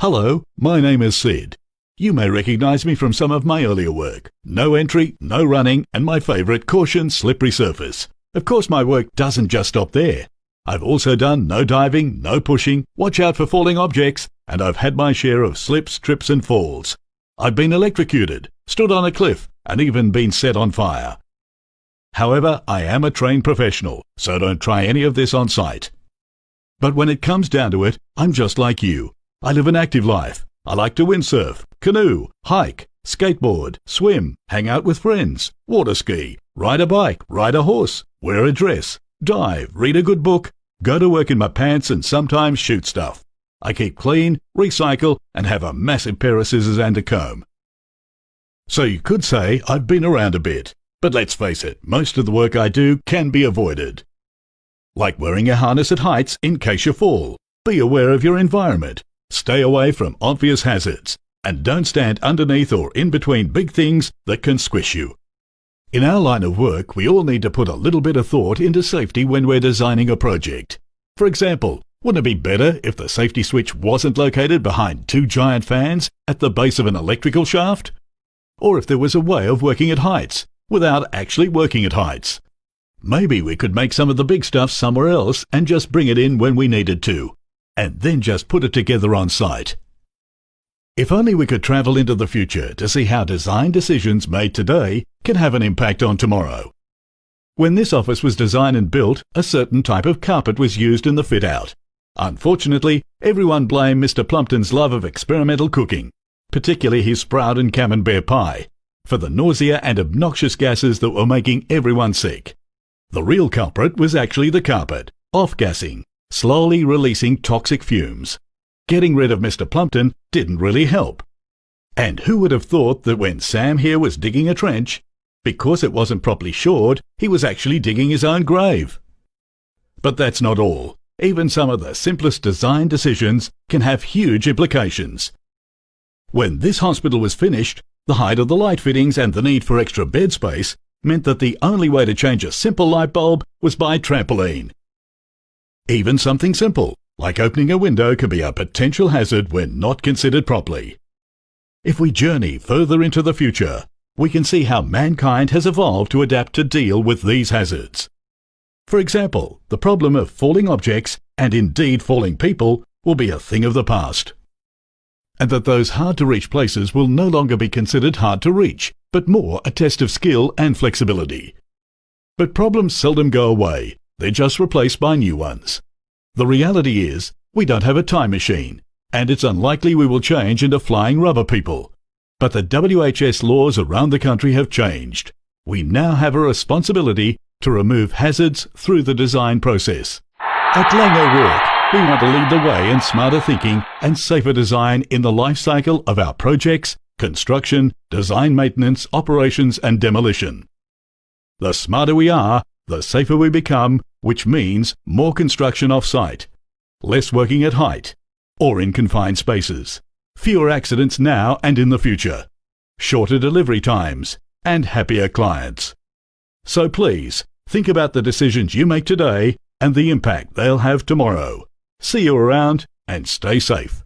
Hello, my name is Sid. You may recognize me from some of my earlier work. No entry, no running, and my favorite, caution, slippery surface. Of course, my work doesn't just stop there. I've also done no diving, no pushing, watch out for falling objects, and I've had my share of slips, trips and falls. I've been electrocuted, stood on a cliff, and even been set on fire. However, I am a trained professional, so don't try any of this on site. But when it comes down to it, I'm just like you. I live an active life. I like to windsurf, canoe, hike, skateboard, swim, hang out with friends, water ski, ride a bike, ride a horse, wear a dress, dive, read a good book, go to work in my pants and sometimes shoot stuff. I keep clean, recycle, and have a massive pair of scissors and a comb. So you could say I've been around a bit, but let's face it, most of the work I do can be avoided. Like wearing a harness at heights in case you fall. Be aware of your environment. Stay away from obvious hazards. And don't stand underneath or in between big things that can squish you. In our line of work, we all need to put a little bit of thought into safety when we're designing a project. For example, wouldn't it be better if the safety switch wasn't located behind two giant fans at the base of an electrical shaft? Or if there was a way of working at heights, without actually working at heights? Maybe we could make some of the big stuff somewhere else and just bring it in when we needed to, and then just put it together on site. If only we could travel into the future to see how design decisions made today can have an impact on tomorrow. When this office was designed and built, a certain type of carpet was used in the fit-out. Unfortunately, everyone blamed Mr. Plumpton's love of experimental cooking, particularly his sprout and camembert pie, for the nausea and obnoxious gases that were making everyone sick. The real culprit was actually the carpet, off-gassing, slowly releasing toxic fumes. Getting rid of Mr. Plumpton didn't really help. And who would have thought that when Sam here was digging a trench, because it wasn't properly shored, he was actually digging his own grave? But that's not all. Even some of the simplest design decisions can have huge implications. When this hospital was finished, the height of the light fittings and the need for extra bed space meant that the only way to change a simple light bulb was by trampoline. Even something simple, like opening a window, can be a potential hazard when not considered properly. If we journey further into the future, we can see how mankind has evolved to adapt to deal with these hazards. For example, the problem of falling objects, and indeed falling people, will be a thing of the past. And that those hard-to-reach places will no longer be considered hard to reach, but more a test of skill and flexibility. But problems seldom go away, they're just replaced by new ones. The reality is, we don't have a time machine, and it's unlikely we will change into flying rubber people. But the WHS laws around the country have changed. We now have a responsibility to remove hazards through the design process. At Laing O'Rourke, we want to lead the way in smarter thinking and safer design in the life cycle of our projects, construction, design maintenance, operations and demolition. The smarter we are, the safer we become, which means more construction off-site, less working at height or in confined spaces, fewer accidents now and in the future, shorter delivery times and happier clients. So please, think about the decisions you make today and the impact they'll have tomorrow. See you around and stay safe.